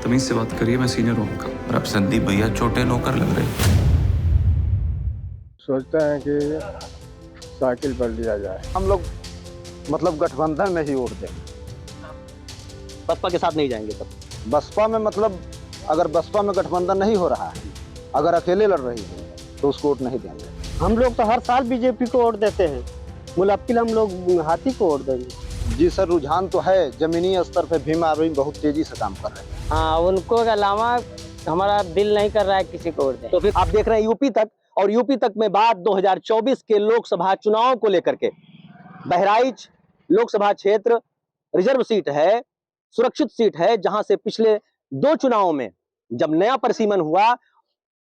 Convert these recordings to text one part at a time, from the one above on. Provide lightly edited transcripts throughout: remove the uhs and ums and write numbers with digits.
तमीज से बात करिए, मैं सीनियर हूँ आपका। और अब संदीप भैया छोटे नौकर लग रहे। सोचते हैं कि साइकिल पर लिया जाए। हम लोग मतलब गठबंधन में ही वोट देंगे। बसपा के साथ नहीं जाएंगे तब? बसपा में मतलब अगर बसपा में गठबंधन नहीं हो रहा है, अगर अकेले लड़ रही है तो उसको वोट नहीं देंगे। हम लोग तो हर साल बीजेपी को वोट देते हैं, मुलाकिल हम लोग हाथी को वोट देंगे। जी सर, रुझान तो है, जमीनी स्तर पे भीम आर्मी बहुत तेजी से काम कर रहे हैं। हाँ, उनको के अलावा हमारा दिल नहीं कर रहा है किसी को वोट दें। तो फिर आप देख रहे हैं यूपी तक, और यूपी तक में बात 2024 के लोकसभा चुनाव को लेकर के। बहराइच लोकसभा क्षेत्र रिजर्व सीट है, सुरक्षित सीट है, जहां से पिछले 2 चुनावों में जब नया परिसीमन हुआ,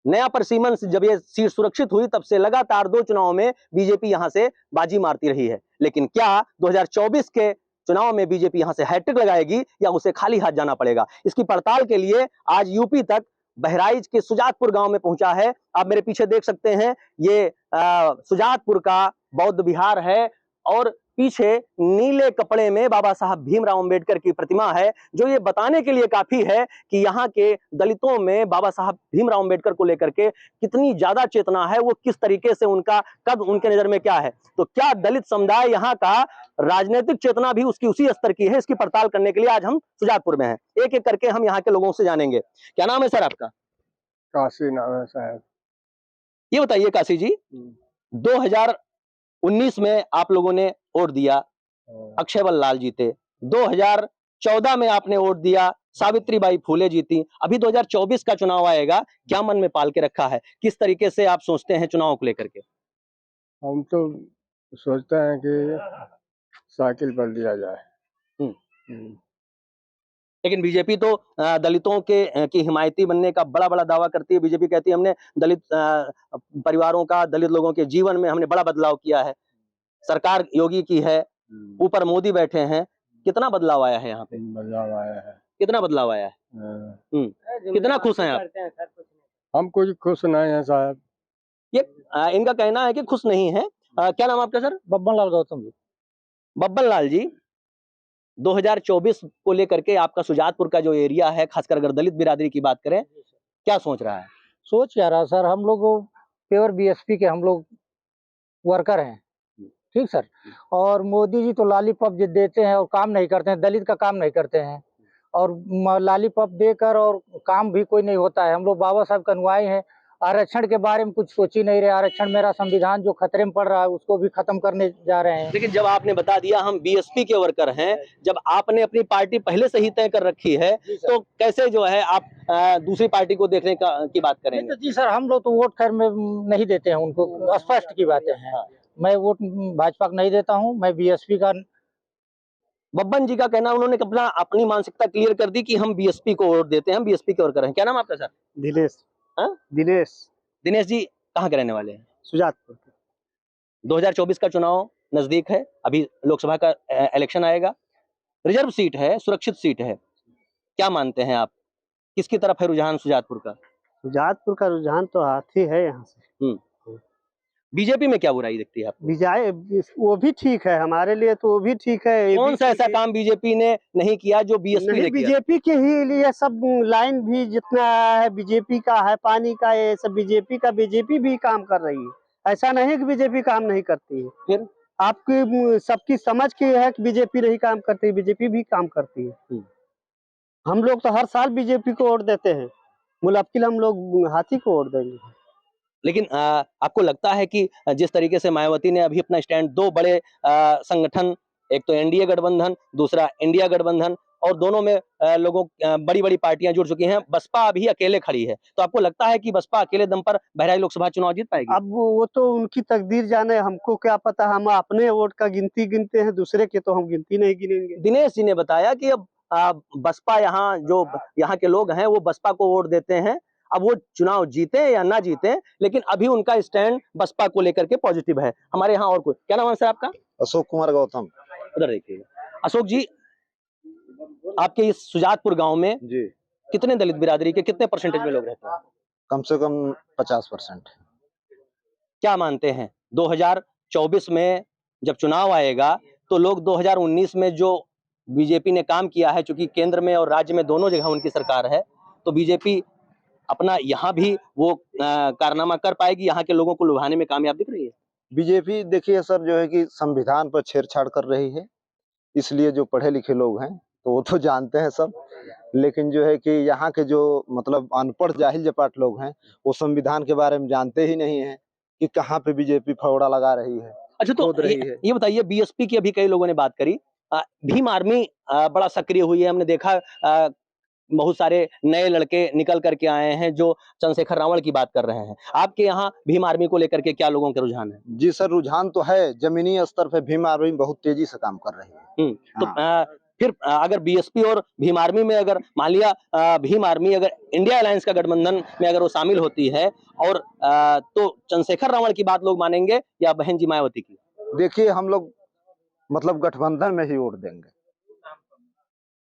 नया परिसीमन से जब ये सीट सुरक्षित हुई, तब से लगातार 2 चुनावों में बीजेपी यहां से बाजी मारती रही है। लेकिन क्या 2024 के चुनाव में बीजेपी यहां से हैट्रिक लगाएगी या उसे खाली हाथ जाना पड़ेगा? इसकी पड़ताल के लिए आज यूपी तक बहराइच के सुजातपुर गांव में पहुंचा है। आप मेरे पीछे देख सकते हैं, ये सुजातपुर का बौद्ध विहार है और पीछे नीले कपड़े में बाबा साहब भीमराव अंबेडकर की प्रतिमा है, जो ये बताने के लिए काफी है कि यहाँ के दलितों में बाबा साहब भीमराव अंबेडकर को लेकर के कितनी ज्यादा चेतना है, वो किस तरीके से उनका कद उनके नजर में क्या है। तो क्या दलित समुदाय यहाँ का राजनीतिक चेतना भी उसकी उसी स्तर की है? इसकी पड़ताल करने के लिए आज हम सुजातपुर में हैं। एक एक करके हम यहाँ के लोगों से जानेंगे। क्या नाम है सर आपका? काशी नाम है साहब। ये बताइए काशी जी, 2019 में आप लोगों ने वोट दिया, अक्षयवल लाल जीते। 2014 में आपने वोट दिया, सावित्रीबाई फूले जीती। अभी 2024 का चुनाव आएगा, क्या मन में पाल के रखा है? किस तरीके से आप सोचते हैं चुनाव को लेकर के? हम तो सोचते हैं कि साइकिल पर लिया जाए। लेकिन बीजेपी तो दलितों के की हिमायती बनने का बड़ा बड़ा दावा करती है। बीजेपी कहती है हमने दलित परिवारों का, दलित लोगों के जीवन में हमने बड़ा बदलाव किया है। सरकार योगी की है, ऊपर मोदी बैठे हैं। कितना बदलाव आया है यहाँ पे? बदलाव आया है। कितना बदलाव आया है? कितना खुश हैं आप? हम कुछ खुश नहीं है साहब। ये इनका कहना है कि खुश नहीं है। क्या नाम आपका सर? बब्बन लाल गौतम जी। बब्बन लाल जी, 2024 को लेकर के आपका सुजातपुर का जो एरिया है, खासकर अगर दलित बिरादरी की बात करें, क्या सोच रहा है? सोच क्या रहा सर, हम लोग प्योर बीएसपी के हम लोग वर्कर हैं, ठीक सर। और मोदी जी तो लॉलीपॉप देते हैं और काम नहीं करते हैं, दलित का काम नहीं करते हैं, और लॉलीपॉप देकर और काम भी कोई नहीं होता है। हम लोग बाबा साहब के अनुयायी हैं। आरक्षण के बारे में कुछ सोच ही नहीं रहे। आरक्षण मेरा संविधान जो खतरे में पड़ रहा है उसको भी खत्म करने जा रहे हैं। लेकिन जब आपने बता दिया हम बीएसपी के वर्कर हैं, जब आपने अपनी पार्टी पहले से ही तय कर रखी है, तो कैसे जो है आप दूसरी पार्टी को देखने की बात करेंगे? जी सर, हम लोग तो वोट खैर में नहीं देते हैं उनको, स्पष्ट की बातें हैं। मैं वोट भाजपा को नहीं देता हूँ, मैं बीएसपी का। बब्बन जी का कहना, उन्होंने अपनी मानसिकता क्लियर कर दी कि हम बीएसपी को वोट देते हैं, हम बीएसपी के वर्कर हैं। क्या नाम आपका सर? दिनेश। हाँ? दिनेश जी कहाँ के रहने वाले हैं? सुजातपुर। 2024 का चुनाव नजदीक है, अभी लोकसभा का इलेक्शन आएगा, रिजर्व सीट है, सुरक्षित सीट है। क्या मानते हैं आप, किसकी तरफ है रुझान सुजातपुर का? सुजातपुर का रुझान तो हाथी है यहाँ से। बीजेपी में क्या बुराई दिखती है आपको? विजय वो भी ठीक है, हमारे लिए तो वो भी ठीक है। कौन सा ऐसा काम बीजेपी ने नहीं किया जो बीएसपी ने किया? बीजेपी के ही लिए सब लाइन भी जितना है बीजेपी का है, पानी का, ये सब बीजेपी का। बीजेपी भी काम कर रही है, ऐसा नहीं है कि बीजेपी काम नहीं करती है। फिर आपकी सबकी समझ की है कि बीजेपी नहीं काम करती, बीजेपी भी काम करती है। हम लोग तो हर साल बीजेपी को वोट देते हैं, मुलाकिल हम लोग हाथी को वोट देंगे। लेकिन आपको लगता है कि जिस तरीके से मायावती ने अभी अपना स्टैंड, 2 बड़े संगठन, एक तो एनडीए गठबंधन, दूसरा इंडिया गठबंधन, और दोनों में लोगों बड़ी बड़ी पार्टियां जुड़ चुकी हैं, बसपा अभी अकेले खड़ी है, तो आपको लगता है कि बसपा अकेले दम पर बहराइच लोकसभा चुनाव जीत पाएगी? अब वो तो उनकी तकदीर जाने, हमको क्या पता। हम अपने वोट का गिनती गिनते हैं, दूसरे के तो हम गिनती नहीं गिनेंगे। दिनेश जी ने बताया कि अब बसपा, यहाँ जो यहाँ के लोग हैं वो बसपा को वोट देते हैं। अब वो चुनाव जीते या ना जीते, लेकिन अभी उनका स्टैंड बसपा को लेकर के पॉजिटिव है। हमारे यहाँ और कोई, क्या नाम है सर आपका? अशोक कुमार गौतम। उधर देखिएगा। अशोक जी, आपके इस सुजातपुर गांव में जी कितने दलित बिरादरी के, कितने परसेंटेज में लोग रहते हैं? कम से कम 50%। क्या मानते हैं 2024 में जब चुनाव आएगा, तो लोग 2019 में जो बीजेपी ने काम किया है, चूंकि केंद्र में और राज्य में दोनों जगह उनकी सरकार है, तो बीजेपी अपना यहाँ भी वो कारनामा कर पाएगी, यहाँ के लोगों को लुभाने में कामयाब दिख रही है। बीजेपी देखिए सर जो है कि संविधान पर छेड़छाड़ कर रही है, इसलिए जो पढ़े लिखे लोग हैं तो वो तो जानते हैं सब, लेकिन जो है कि यहाँ के जो मतलब अनपढ़ जाहिल जपाट लोग हैं वो संविधान के बारे में जानते ही नहीं है कि कहाँ पे बीजेपी फौड़ा लगा रही है। अच्छा, तो खोद रही है। ये बताइए, बीएसपी की अभी कई लोगों ने बात करी, भीम आर्मी बड़ा सक्रिय हुई है, हमने देखा बहुत सारे नए लड़के निकल करके आए हैं जो चंद्रशेखर रावण की बात कर रहे हैं। आपके यहाँ भीम आर्मी को लेकर के क्या लोगों के रुझान है? जी सर, रुझान तो है, जमीनी स्तर पे भीम आर्मी बहुत तेजी से काम कर रही है। तो फिर अगर बीएसपी और भीम आर्मी में अगर मान लिया भीम आर्मी अगर इंडिया अलायंस का गठबंधन में अगर वो शामिल होती है और तो चंद्रशेखर रावण की बात लोग मानेंगे या बहन जी मायावती की? देखिए हम लोग मतलब गठबंधन में ही वोट देंगे,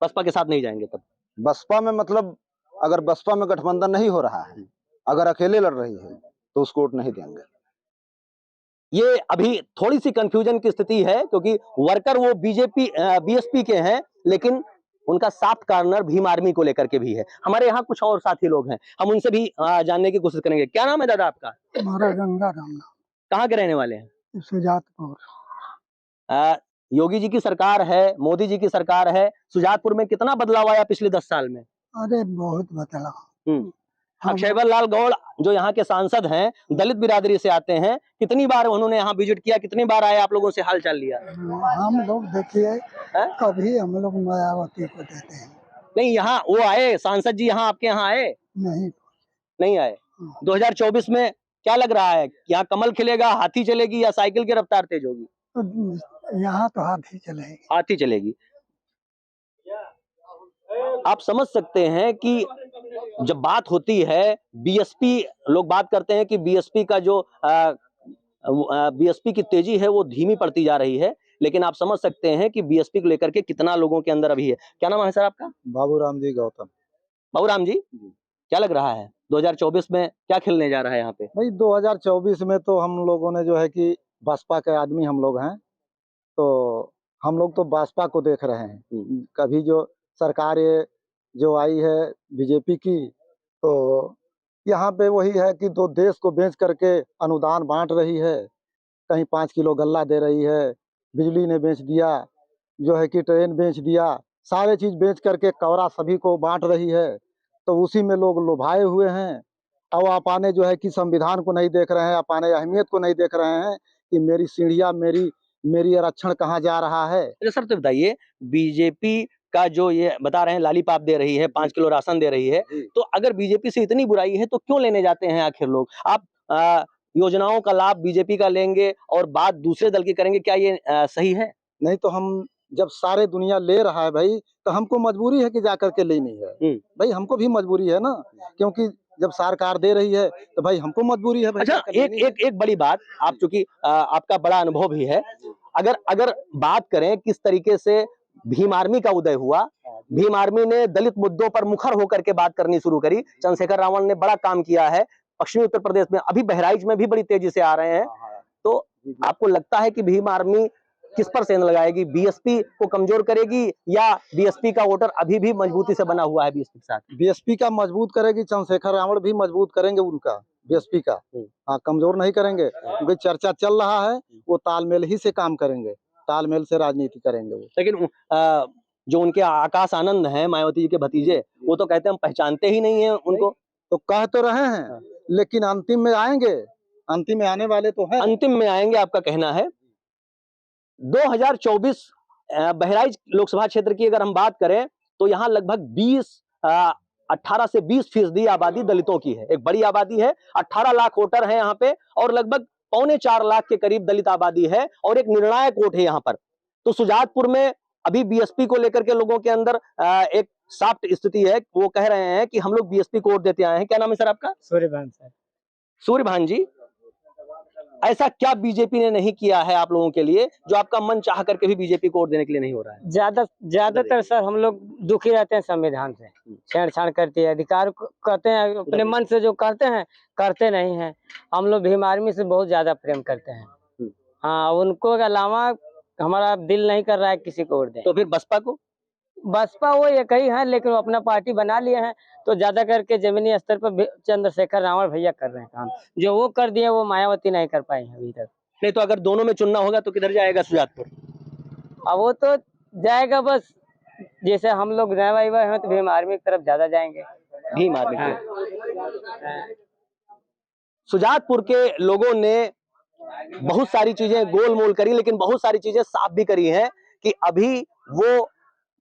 बसपा के साथ नहीं जाएंगे तब? बसपा में मतलब अगर बसपा में गठबंधन नहीं हो रहा है, अगर अकेले लड़ रही है तो उसको वोट नहीं देंगे। ये अभी थोड़ी सी कंफ्यूजन की स्थिति है, क्योंकि वर्कर वो बीएसपी के हैं, लेकिन उनका साफ कार्नर भीम आर्मी को लेकर के भी है। हमारे यहाँ कुछ और साथी लोग हैं, हम उनसे भी जानने की कोशिश करेंगे। क्या नाम है दादा आपका? हमारा गंगा राम कहाँ के रहने वाले हैं? सुजातपुर। योगी जी की सरकार है, मोदी जी की सरकार है, सुजातपुर में कितना बदलाव आया पिछले 10 साल में? अरे बहुत बदलाव। अक्षयवर लाल गौड़ जो यहाँ के सांसद हैं, दलित बिरादरी से आते हैं, कितनी बार उन्होंने यहाँ विजिट किया, कितनी बार आए, आप लोगों से हाल चाल लिया? हम लोग देखिए कभी हम लोग मायावती को देते हैं। नहीं, यहाँ वो आए सांसद जी, यहाँ आपके यहाँ आए? नहीं आए। 2024 में क्या लग रहा है, यहाँ कमल खिलेगा, हाथी चलेगी या साइकिल की रफ्तार तेज होगी? तो यहाँ तो हाथी चलेगी। हाथी चलेगी। आप समझ सकते हैं कि जब बात होती है बीएसपी, लोग बात करते हैं कि बीएसपी का जो बीएसपी की तेजी है वो धीमी पड़ती जा रही है, लेकिन आप समझ सकते हैं कि बीएसपी को लेकर के कितना लोगों के अंदर अभी है। क्या नाम है सर आपका? बाबूराम जी गौतम। बाबूराम जी, क्या लग रहा है 2024 में क्या खेलने जा रहा है यहाँ पे? भाई 2024 में तो हम लोगों ने जो है कि बसपा के आदमी हम लोग हैं, तो हम लोग तो बसपा को देख रहे हैं। कभी जो सरकार ये जो आई है बीजेपी की, तो यहाँ पे वही है कि तो देश को बेच करके अनुदान बांट रही है, कहीं 5 किलो गल्ला दे रही है, बिजली ने बेच दिया, जो है कि ट्रेन बेच दिया, सारे चीज बेच करके कवरा सभी को बांट रही है, तो उसी में लोग लुभाए हुए हैं। अब अपाने जो है कि संविधान को नहीं देख रहे हैं, अपाने अहमियत को नहीं देख रहे हैं कि मेरी सीढ़ियाँ, मेरी आरक्षण कहाँ जा रहा है। अच्छा सर, तो बताइए, बीजेपी का जो ये बता रहे हैं लालीपाप दे रही है, 5 किलो राशन दे रही है, तो अगर बीजेपी से इतनी बुराई है तो क्यों लेने जाते हैं आखिर लोग? आप योजनाओं का लाभ बीजेपी का लेंगे और बात दूसरे दल की करेंगे, क्या ये सही है? नहीं तो हम जब सारे दुनिया ले रहा है भाई, तो हमको मजबूरी है कि जाकर के लेनी है। भाई हमको भी मजबूरी है ना, क्योंकि जब सरकार दे रही है तो भाई हमको मजबूरी है भाई। अच्छा, एक बड़ी बात, आप चूंकि आपका बड़ा अनुभव भी है, अगर बात करें किस तरीके से भीम आर्मी का उदय हुआ, भीम आर्मी ने दलित मुद्दों पर मुखर होकर के बात करनी शुरू करी। चंद्रशेखर रावण ने बड़ा काम किया है पश्चिमी उत्तर प्रदेश में, अभी बहराइच में भी बड़ी तेजी से आ रहे हैं, तो आपको लगता है कि भीम आर्मी किस पर सेंध लगाएगी? बीएसपी को कमजोर करेगी या बीएसपी का वोटर अभी भी मजबूती से बना हुआ है बीएसपी के साथ? बीएसपी का मजबूत करेगी, चंद्रशेखर रावण भी मजबूत करेंगे उनका, बीएसपी का। हाँ, कमजोर नहीं करेंगे, क्योंकि चर्चा चल रहा है, वो तालमेल ही से काम करेंगे, तालमेल से राजनीति करेंगे वो। लेकिन जो उनके आकाश आनंद हैं, मायावती जी के भतीजे, वो तो कहते हैं हम पहचानते ही नहीं है उनको। तो कह तो रहे हैं, लेकिन अंतिम में आएंगे, अंतिम में आने वाले तो हैं। अंतिम में आएंगे, आपका कहना है। 2024 बहराइच लोकसभा क्षेत्र की अगर हम बात करें तो यहाँ लगभग 18 से 20% आबादी दलितों की है। एक बड़ी आबादी है, 18 लाख वोटर हैं यहाँ पे, और लगभग 3.25 लाख के करीब दलित आबादी है, और एक निर्णायक वोट है यहाँ पर। तो सुजातपुर में अभी बीएसपी को लेकर के लोगों के अंदर एक सॉफ्ट स्थिति है, वो कह रहे हैं कि हम लोग बीएसपी को वोट देते आए हैं। क्या नाम है सर आपका? सूर्यभान सर। सूर्यभान जी, ऐसा क्या बीजेपी ने नहीं किया है आप लोगों के लिए जो आपका मन चाह करके भी बीजेपी को वोट देने के लिए नहीं हो रहा है? ज्यादातर सर हम लोग दुखी रहते हैं संविधान से, छेड़छाड़ करती है, अधिकार कहते हैं अपने मन से जो करते हैं, करते नहीं हैं। हम लोग भीम आर्मी से बहुत ज्यादा प्रेम करते हैं। हाँ, उनको के अलावा हमारा दिल नहीं कर रहा है किसी को वोट दें। तो फिर बसपा को? बसपा वो एक ही है, लेकिन वो अपना पार्टी बना लिए हैं, तो ज्यादा करके जमीनी स्तर पर चंद्रशेखर रावण भैया कर रहे हैं काम। जो वो कर दिए वो मायावती नहीं कर पाई है अभी तक। नहीं तो अगर दोनों में चुनना होगा तो किधर जाएगा सुजातपुर? अब वो तो जाएगा बस, जैसे हम लोग नए हैं तो भीम आर्मी की तरफ ज्यादा जाएंगे। भीम आर्मी के सुजातपुर के लोगों ने बहुत सारी चीजें गोलमोल करी, लेकिन बहुत सारी चीजें साफ भी करी हैं कि अभी वो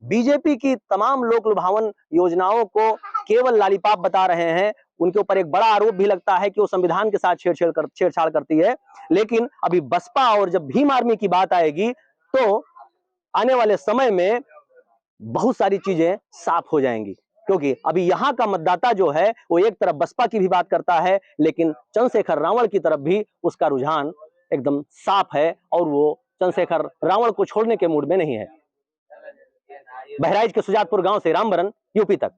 बीजेपी की तमाम लोक लुभावन योजनाओं को केवल लॉलीपॉप बता रहे हैं। उनके ऊपर एक बड़ा आरोप भी लगता है कि वो संविधान के साथ छेड़छाड़ करती है। लेकिन अभी बसपा और जब भीम आर्मी की बात आएगी तो आने वाले समय में बहुत सारी चीजें साफ हो जाएंगी, क्योंकि अभी यहाँ का मतदाता जो है वो एक तरफ बसपा की भी बात करता है, लेकिन चंद्रशेखर रावण की तरफ भी उसका रुझान एकदम साफ है और वो चंद्रशेखर रावण को छोड़ने के मूड में नहीं है। बहराइच के सुजातपुर गांव से रामबरन, यूपी तक।